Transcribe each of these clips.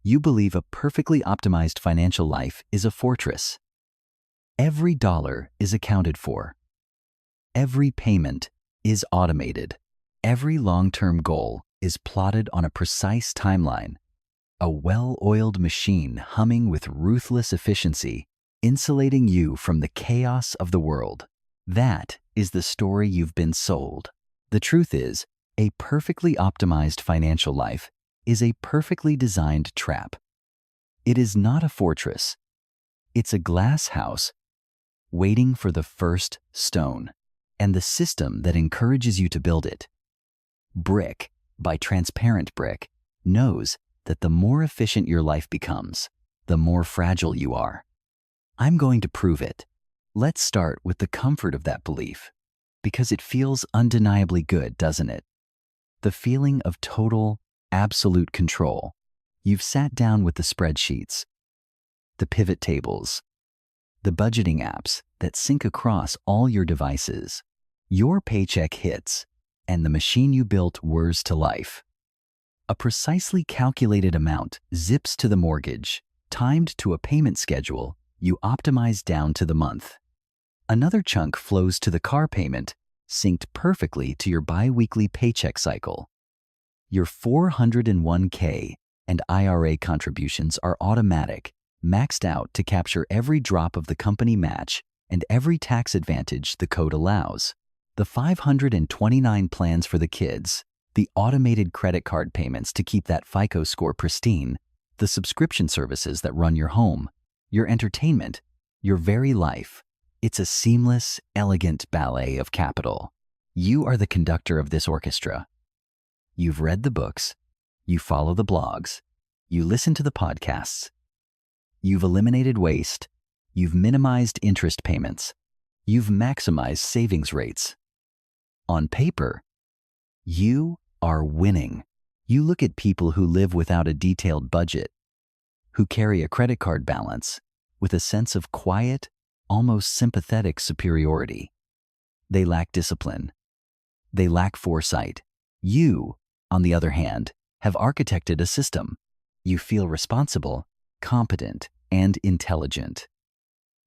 You believe a perfectly optimized financial life is a fortress. Every dollar is accounted for. Every payment is automated. Every long-term goal is plotted on a precise timeline. A well-oiled machine humming with ruthless efficiency, insulating you from the chaos of the world. That is the story you've been sold. The truth is, a perfectly optimized financial life is a perfectly designed trap. It is not a fortress. It's a glass house waiting for the first stone, and the system that encourages you to build it. Brick, by Transparent Brick, knows that the more efficient your life becomes, the more fragile you are. I'm going to prove it. Let's start with the comfort of that belief, because it feels undeniably good, doesn't it? The feeling of total, absolute control. You've sat down with the spreadsheets, the pivot tables, the budgeting apps that sync across all your devices. Your paycheck hits, and the machine you built whirs to life. A precisely calculated amount zips to the mortgage, timed to a payment schedule you optimize down to the month. Another chunk flows to the car payment, synced perfectly to your bi-weekly paycheck cycle. Your 401k and IRA contributions are automatic, maxed out to capture every drop of the company match and every tax advantage the code allows. The 529 plans for the kids, the automated credit card payments to keep that FICO score pristine, the subscription services that run your home, your entertainment, your very life. It's a seamless, elegant ballet of capital. You are the conductor of this orchestra. You've read the books, you follow the blogs, you listen to the podcasts. You've eliminated waste, you've minimized interest payments, you've maximized savings rates. On paper, you are winning. You look at people who live without a detailed budget, who carry a credit card balance with a sense of quiet, almost sympathetic superiority. They lack discipline. They lack foresight. You, on the other hand, have architected a system. You feel responsible, competent, and intelligent.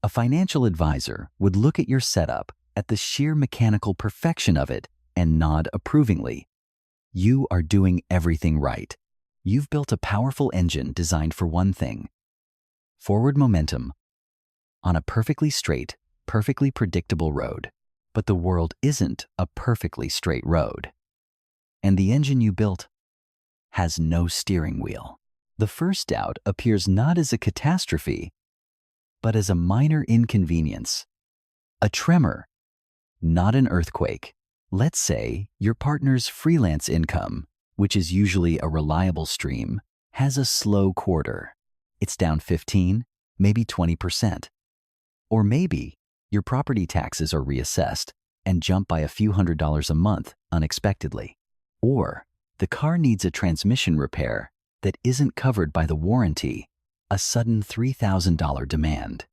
A financial advisor would look at your setup, at the sheer mechanical perfection of it, and nod approvingly. You are doing everything right. You've built a powerful engine designed for one thing: forward momentum on a perfectly straight, perfectly predictable road. But the world isn't a perfectly straight road. And the engine you built has no steering wheel. The first doubt appears not as a catastrophe, but as a minor inconvenience, a tremor, not an earthquake. Let's say your partner's freelance income, which is usually a reliable stream, has a slow quarter. It's down 15, maybe 20%. Or maybe your property taxes are reassessed and jump by a few $100s a month unexpectedly. Or the car needs a transmission repair that isn't covered by the warranty, a sudden $3,000 demand.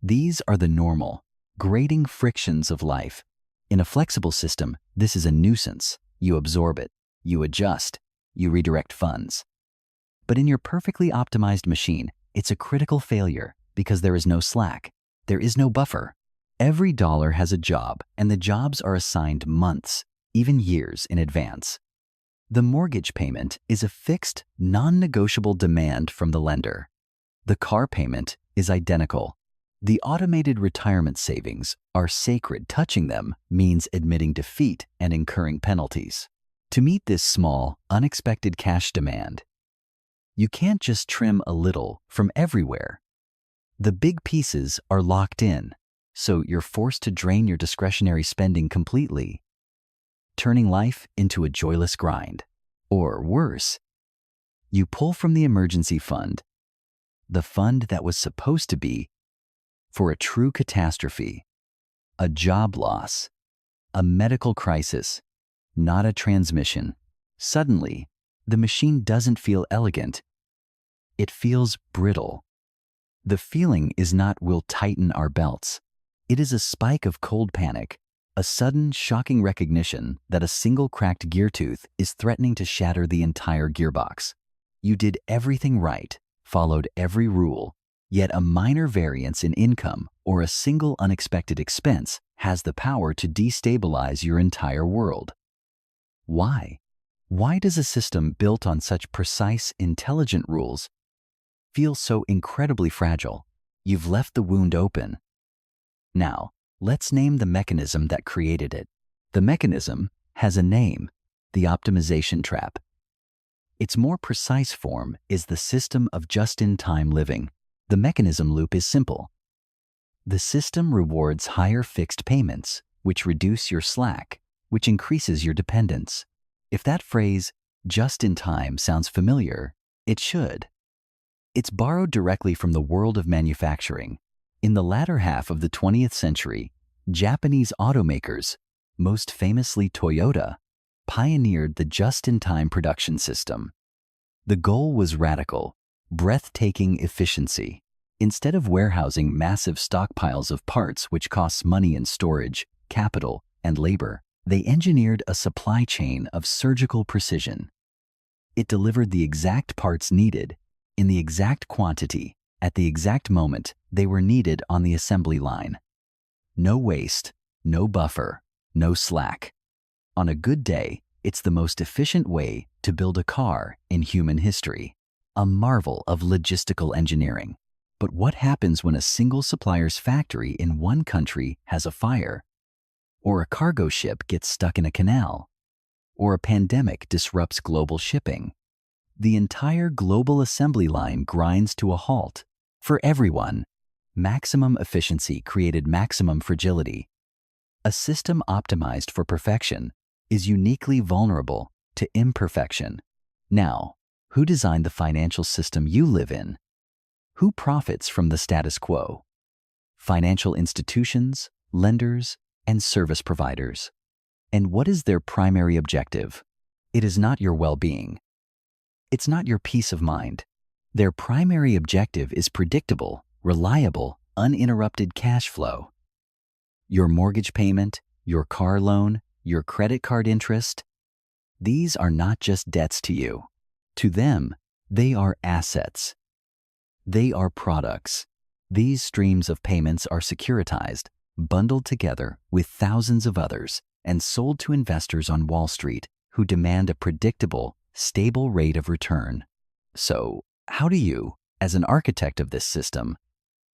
These are the normal, grating frictions of life. In a flexible system, this is a nuisance. You absorb it, you adjust, you redirect funds. But in your perfectly optimized machine, it's a critical failure because there is no slack. There is no buffer. Every dollar has a job, and the jobs are assigned months, even years in advance. The mortgage payment is a fixed, non-negotiable demand from the lender. The car payment is identical. The automated retirement savings are sacred. Touching them means admitting defeat and incurring penalties. To meet this small, unexpected cash demand, you can't just trim a little from everywhere. The big pieces are locked in, so you're forced to drain your discretionary spending completely, turning life into a joyless grind. Or worse, you pull from the emergency fund, the fund that was supposed to be for a true catastrophe, a job loss, a medical crisis, not a transmission. Suddenly, the machine doesn't feel elegant. It feels brittle. The feeling is not "we'll tighten our belts." It is a spike of cold panic, a sudden, shocking recognition that a single cracked gear tooth is threatening to shatter the entire gearbox. You did everything right, followed every rule, yet a minor variance in income or a single unexpected expense has the power to destabilize your entire world. Why? Why does a system built on such precise, intelligent rules feel so incredibly fragile? You've left the wound open. Now, let's name the mechanism that created it. The mechanism has a name: the optimization trap. Its more precise form is the system of just-in-time living. The mechanism loop is simple. The system rewards higher fixed payments, which reduce your slack, which increases your dependence. If that phrase, just-in-time, sounds familiar, it should. It's borrowed directly from the world of manufacturing. In the latter half of the 20th century, Japanese automakers, most famously Toyota, pioneered the just-in-time production system. The goal was radical, breathtaking efficiency. Instead of warehousing massive stockpiles of parts which costs money in storage, capital, and labor, they engineered a supply chain of surgical precision. It delivered the exact parts needed, in the exact quantity, at the exact moment they were needed on the assembly line. No waste, no buffer, no slack. On a good day, it's the most efficient way to build a car in human history. A marvel of logistical engineering. But what happens when a single supplier's factory in one country has a fire? Or a cargo ship gets stuck in a canal? Or a pandemic disrupts global shipping? The entire global assembly line grinds to a halt. For everyone, maximum efficiency created maximum fragility. A system optimized for perfection is uniquely vulnerable to imperfection. Now, who designed the financial system you live in? Who profits from the status quo? Financial institutions, lenders, and service providers. And what is their primary objective? It is not your well-being. It's not your peace of mind. Their primary objective is predictable, reliable, uninterrupted cash flow. Your mortgage payment, your car loan, your credit card interest, these are not just debts to you. To them, they are assets. They are products. These streams of payments are securitized, bundled together with thousands of others, and sold to investors on Wall Street who demand a predictable, stable rate of return. So, how do you, as an architect of this system,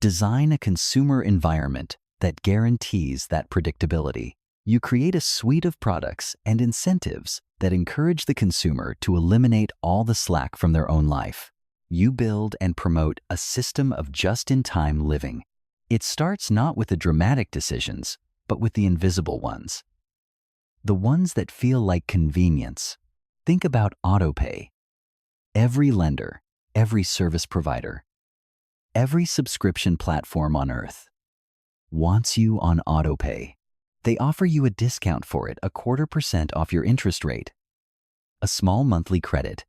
design a consumer environment that guarantees that predictability? You create a suite of products and incentives that encourage the consumer to eliminate all the slack from their own life. You build and promote a system of just-in-time living. It starts not with the dramatic decisions, but with the invisible ones. The ones that feel like convenience. Think about autopay. Every lender, every service provider, every subscription platform on earth wants you on autopay. They offer you a discount for it, 0.25% off your interest rate, a small monthly credit,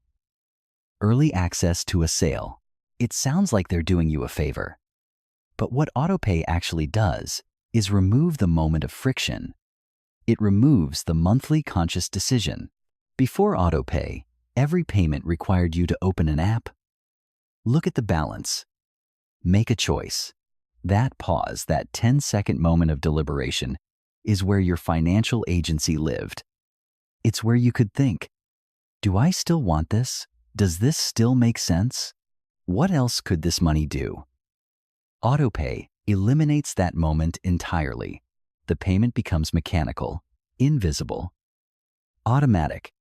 early access to a sale. It sounds like they're doing you a favor. But what autopay actually does is remove the moment of friction. It removes the monthly conscious decision. Before autopay, every payment required you to open an app, look at the balance, make a choice. That pause, that 10-second moment of deliberation, is where your financial agency lived. It's where you could think, do I still want this? Does this still make sense? What else could this money do? Autopay eliminates that moment entirely. The payment becomes mechanical, invisible, automatic,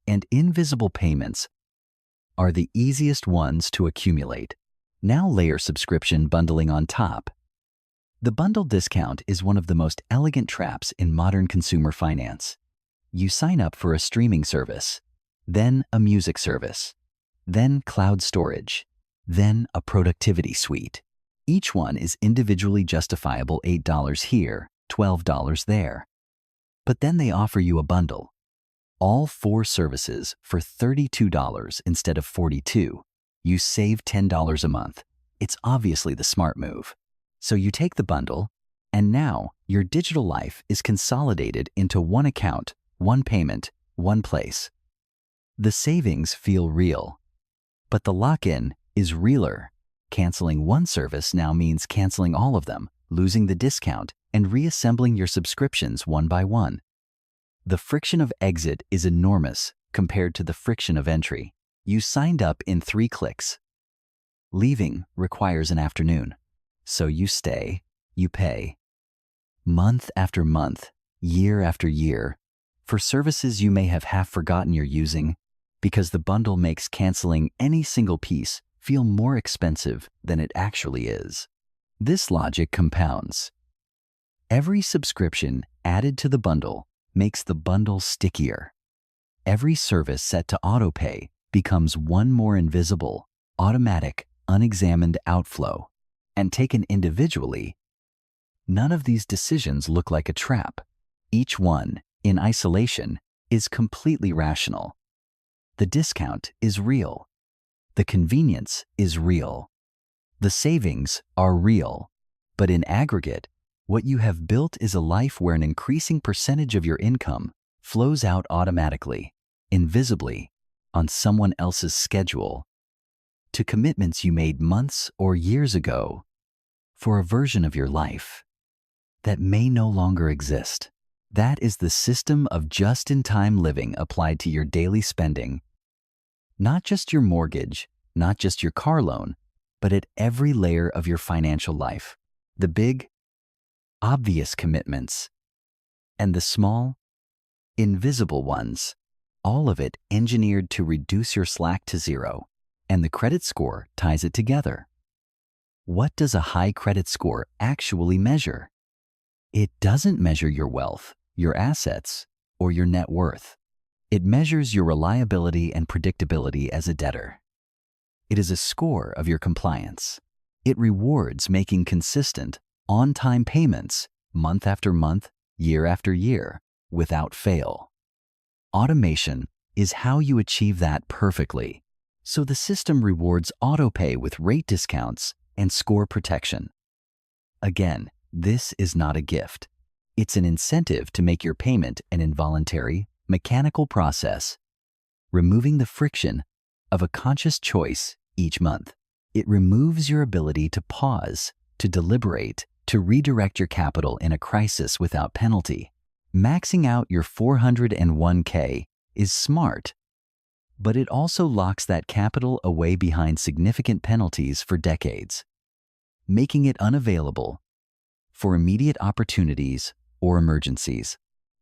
and invisible payments are the easiest ones to accumulate. Now layer subscription bundling on top. The bundle discount is one of the most elegant traps in modern consumer finance. You sign up for a streaming service, then a music service, then cloud storage, then a productivity suite. Each one is individually justifiable: $8 here, $12 there. But then they offer you a bundle. All 4 services for $32 instead of $42. You save $10 a month. It's obviously the smart move. So you take the bundle, and now your digital life is consolidated into one account, one payment, one place. The savings feel real. But the lock-in is realer. Canceling one service now means canceling all of them, losing the discount, and reassembling your subscriptions one by one. The friction of exit is enormous compared to the friction of entry. You signed up in 3 clicks. Leaving requires an afternoon. So you stay, you pay. Month after month, year after year, for services you may have half forgotten you're using, because the bundle makes canceling any single piece feel more expensive than it actually is. This logic compounds. Every subscription added to the bundle makes the bundle stickier. Every service set to autopay becomes one more invisible, automatic, unexamined outflow. And taken individually, none of these decisions look like a trap. Each one, in isolation, is completely rational. The discount is real. The convenience is real. The savings are real. But in aggregate, what you have built is a life where an increasing percentage of your income flows out automatically, invisibly, on someone else's schedule, to commitments you made months or years ago for a version of your life that may no longer exist. That is the system of just-in-time living applied to your daily spending. Not just your mortgage, not just your car loan, but at every layer of your financial life. The big, obvious commitments and the small, invisible ones, all of it engineered to reduce your slack to zero. And the credit score ties it together. What does a high credit score actually measure? It doesn't measure your wealth, your assets, or your net worth. It measures your reliability and predictability as a debtor. It is a score of your compliance. It rewards making consistent, on-time payments, month after month, year after year, without fail. Automation is how you achieve that perfectly. So the system rewards autopay with rate discounts and score protection. Again, this is not a gift. It's an incentive to make your payment an involuntary, mechanical process, removing the friction of a conscious choice each month. It removes your ability to pause, to deliberate, to redirect your capital in a crisis without penalty. Maxing out your 401k is smart, but it also locks that capital away behind significant penalties for decades, making it unavailable for immediate opportunities or emergencies.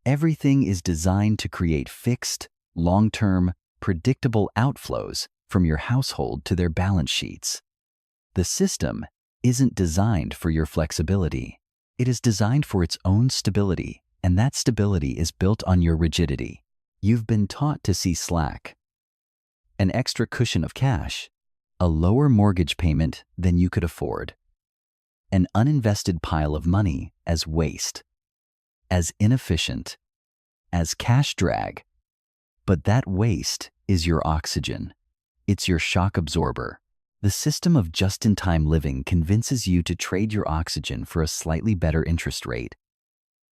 Everything is designed to create fixed, long-term, predictable outflows from your household to their balance sheets. The system isn't designed for your flexibility. It is designed for its own stability, and that stability is built on your rigidity. You've been taught to see slack, an extra cushion of cash, a lower mortgage payment than you could afford, an uninvested pile of money as waste, as inefficient, as cash drag. But that waste is your oxygen. It's your shock absorber. The system of just-in-time living convinces you to trade your oxygen for a slightly better interest rate,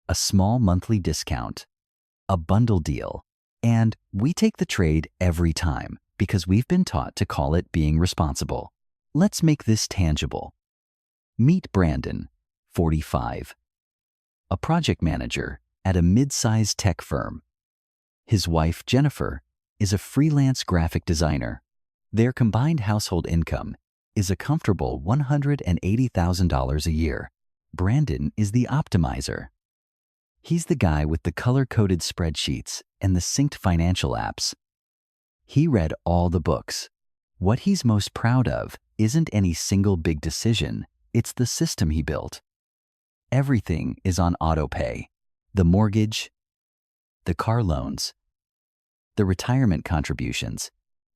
a small monthly discount, a bundle deal, and we take the trade every time because we've been taught to call it being responsible. Let's make this tangible. Meet Brandon, 45, a project manager at a mid-sized tech firm. His wife, Jennifer, is a freelance graphic designer. Their combined household income is a comfortable $180,000 a year. Brandon is the optimizer. He's the guy with the color-coded spreadsheets and the synced financial apps. He read all the books. What he's most proud of isn't any single big decision, it's the system he built. Everything is on autopay. The mortgage, the car loans, the retirement contributions,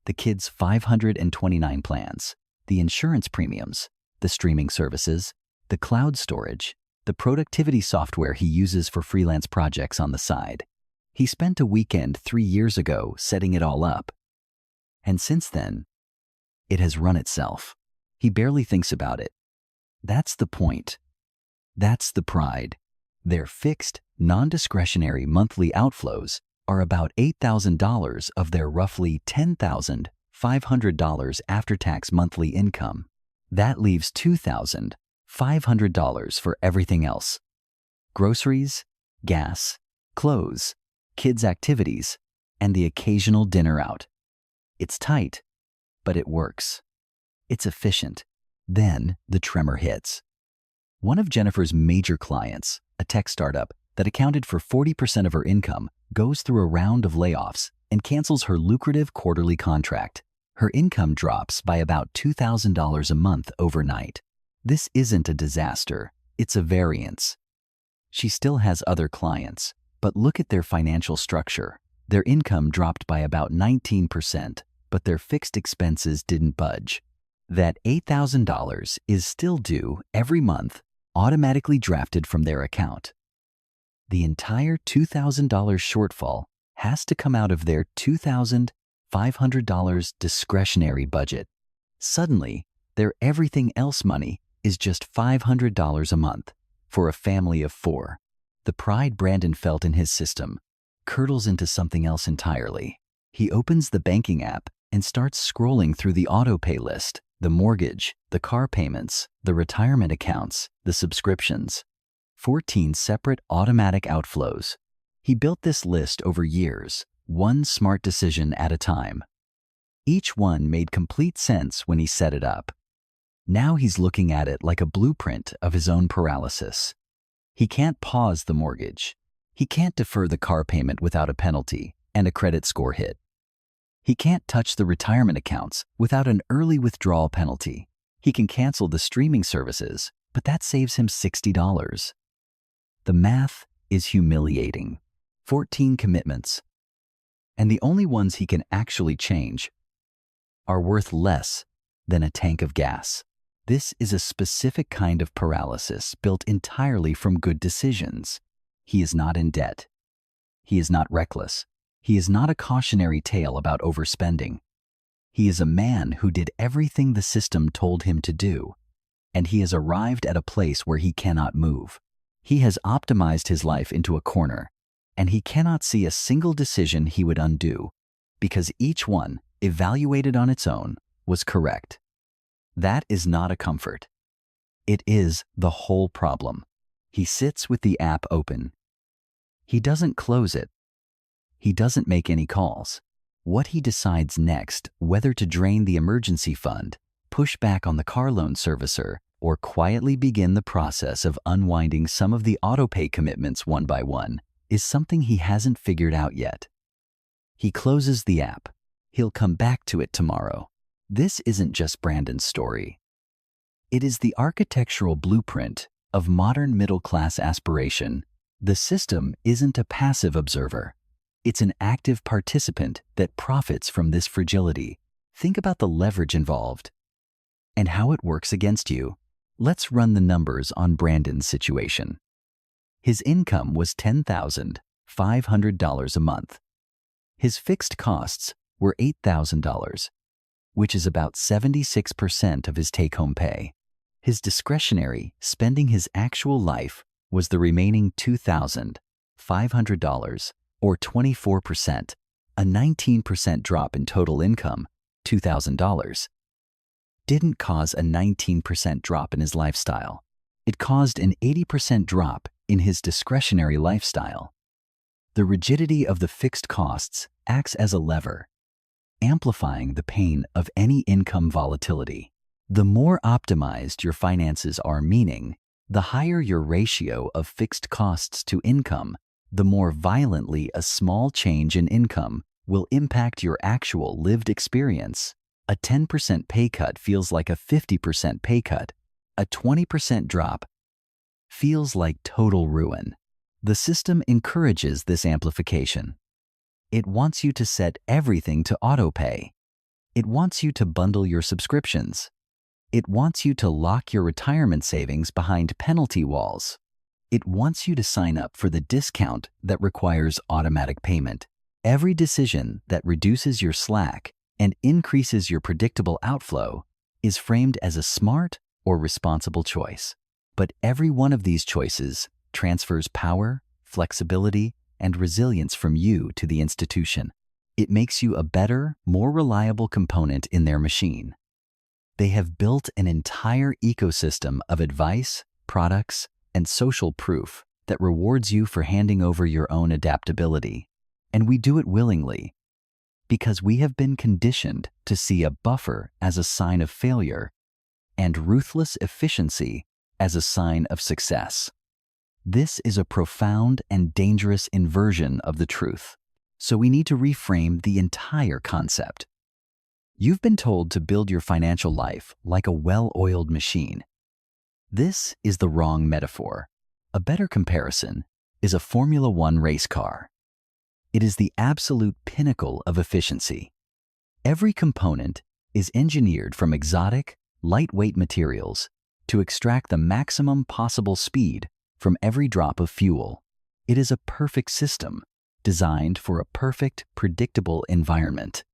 the kids' 529 plans, the insurance premiums, the streaming services, the cloud storage, the productivity software he uses for freelance projects on the side. He spent a weekend 3 years ago setting it all up. And since then, it has run itself. He barely thinks about it. That's the point. That's the pride. Their fixed, non-discretionary monthly outflows are about $8,000 of their roughly $10,500 $500 after-tax monthly income. That leaves $2,500 for everything else: groceries, gas, clothes, kids' activities, and the occasional dinner out. It's tight, but it works. It's efficient. Then the tremor hits. One of Jennifer's major clients, a tech startup that accounted for 40% of her income, goes through a round of layoffs and cancels her lucrative quarterly contract. Her income drops by about $2,000 a month overnight. This isn't a disaster, it's a variance. She still has other clients, but look at their financial structure. Their income dropped by about 19%, but their fixed expenses didn't budge. That $8,000 is still due every month, automatically drafted from their account. The entire $2,000 shortfall has to come out of their $2,500 discretionary budget. Suddenly, their everything else money is just $500 a month for a family of 4. The pride Brandon felt in his system curdles into something else entirely. He opens the banking app and starts scrolling through the auto-pay list, the mortgage, the car payments, the retirement accounts, the subscriptions. 14 separate automatic outflows. He built this list over years, one smart decision at a time. Each one made complete sense when he set it up. Now he's looking at it like a blueprint of his own paralysis. He can't pause the mortgage. He can't defer the car payment without a penalty and a credit score hit. He can't touch the retirement accounts without an early withdrawal penalty. He can cancel the streaming services, but that saves him $60. The math is humiliating. 14 commitments. And the only ones he can actually change are worth less than a tank of gas. This is a specific kind of paralysis built entirely from good decisions. He is not in debt. He is not reckless. He is not a cautionary tale about overspending. He is a man who did everything the system told him to do, and he has arrived at a place where he cannot move. He has optimized his life into a corner, and he cannot see a single decision he would undo, because each one, evaluated on its own, was correct. That is not a comfort. It is the whole problem. He sits with the app open. He doesn't close it. He doesn't make any calls. What he decides next, whether to drain the emergency fund, push back on the car loan servicer, or quietly begin the process of unwinding some of the auto-pay commitments one by one, is something he hasn't figured out yet. He closes the app. He'll come back to it tomorrow. This isn't just Brandon's story. It is the architectural blueprint of modern middle-class aspiration. The system isn't a passive observer. It's an active participant that profits from this fragility. Think about the leverage involved and how it works against you. Let's run the numbers on Brandon's situation. His income was $10,500 a month. His fixed costs were $8,000, which is about 76% of his take-home pay. His discretionary, spending his actual life, was the remaining $2,500, or 24%, a 19% drop in total income. $2,000 didn't cause a 19% drop in his lifestyle. It caused an 80% drop in his discretionary lifestyle. The rigidity of the fixed costs acts as a lever, amplifying the pain of any income volatility. The more optimized your finances are, meaning the higher your ratio of fixed costs to income, the more violently a small change in income will impact your actual lived experience. A 10% pay cut feels like a 50% pay cut. A 20% drop feels like total ruin. The system encourages this amplification. It wants you to set everything to auto-pay. It wants you to bundle your subscriptions. It wants you to lock your retirement savings behind penalty walls. It wants you to sign up for the discount that requires automatic payment. Every decision that reduces your slack and increases your predictable outflow is framed as a smart or responsible choice. But every one of these choices transfers power, flexibility, and resilience from you to the institution. It makes you a better, more reliable component in their machine. They have built an entire ecosystem of advice, products, and social proof that rewards you for handing over your own adaptability. And we do it willingly, because we have been conditioned to see a buffer as a sign of failure and ruthless efficiency as a sign of success. This is a profound and dangerous inversion of the truth. So we need to reframe the entire concept. You've been told to build your financial life like a well-oiled machine. This is the wrong metaphor. A better comparison is a Formula One race car. It is the absolute pinnacle of efficiency. Every component is engineered from exotic, lightweight materials to extract the maximum possible speed from every drop of fuel. It is a perfect system designed for a perfect, predictable environment.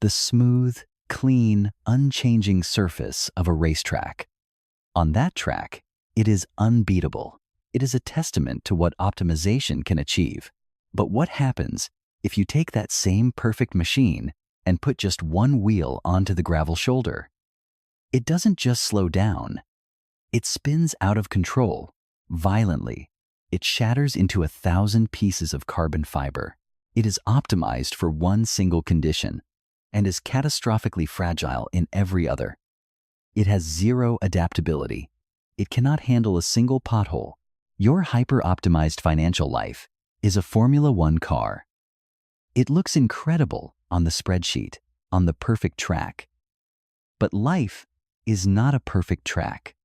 The smooth, clean, unchanging surface of a racetrack. On that track, it is unbeatable. It is a testament to what optimization can achieve. But what happens if you take that same perfect machine and put just one wheel onto the gravel shoulder? It doesn't just slow down. It spins out of control, violently. It shatters into 1,000 pieces of carbon fiber. It is optimized for one single condition and is catastrophically fragile in every other. It has zero adaptability. It cannot handle a single pothole. Your hyper-optimized financial life is a Formula One car. It looks incredible on the spreadsheet, on the perfect track. But life is not a perfect track.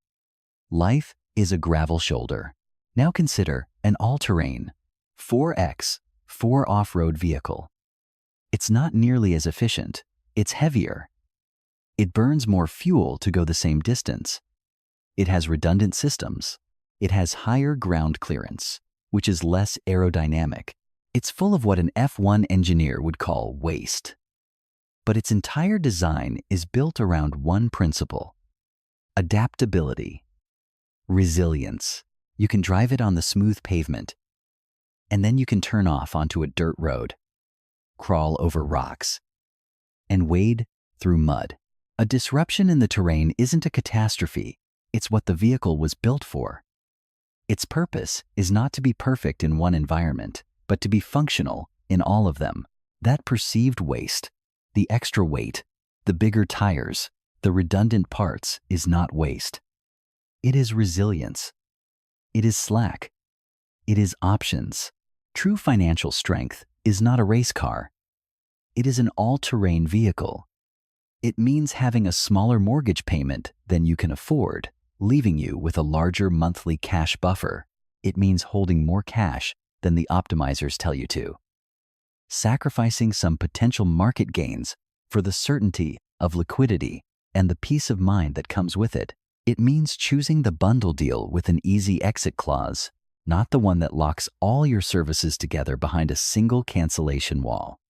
Life is a gravel shoulder. Now consider an all-terrain 4x, 4 off-road vehicle. It's not nearly as efficient. It's heavier. It burns more fuel to go the same distance. It has redundant systems. It has higher ground clearance, which is less aerodynamic. It's full of what an F1 engineer would call waste. But its entire design is built around one principle: adaptability, resilience. You can drive it on the smooth pavement, and then you can turn off onto a dirt road, crawl over rocks, and wade through mud. A disruption in the terrain isn't a catastrophe. It's what the vehicle was built for. Its purpose is not to be perfect in one environment, but to be functional in all of them. That perceived waste, the extra weight, the bigger tires, the redundant parts is not waste. It is resilience. It is slack. It is options. True financial strength is not a race car. It is an all-terrain vehicle. It means having a smaller mortgage payment than you can afford, leaving you with a larger monthly cash buffer. It means holding more cash than the optimizers tell you to. Sacrificing some potential market gains for the certainty of liquidity and the peace of mind that comes with it. It means choosing the bundle deal with an easy exit clause, not the one that locks all your services together behind a single cancellation wall.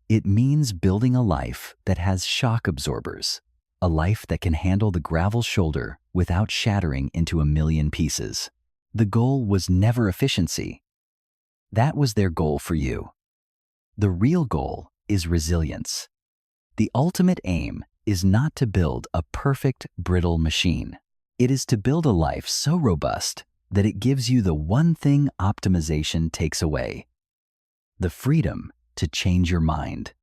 It means building a life that has shock absorbers, a life that can handle the gravel shoulder without shattering into a million pieces. The goal was never efficiency. That was their goal for you. The real goal is resilience. The ultimate aim is not to build a perfect, brittle machine. It is to build a life so robust that it gives you the one thing optimization takes away: the freedom to change your mind,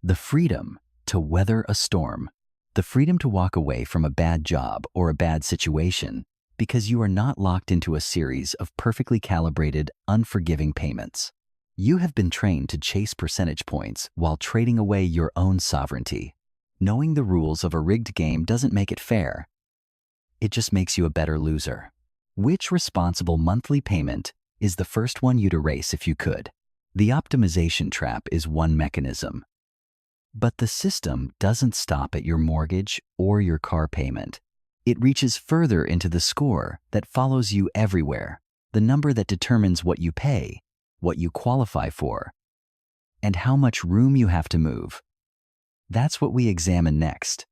the freedom to weather a storm, the freedom to walk away from a bad job or a bad situation because you are not locked into a series of perfectly calibrated, unforgiving payments. You have been trained to chase percentage points while trading away your own sovereignty. Knowing the rules of a rigged game doesn't make it fair. It just makes you a better loser. Which responsible monthly payment is the first one you'd erase if you could? The optimization trap is one mechanism. But the system doesn't stop at your mortgage or your car payment. It reaches further into the score that follows you everywhere, the number that determines what you pay, what you qualify for, and how much room you have to move. That's what we examine next.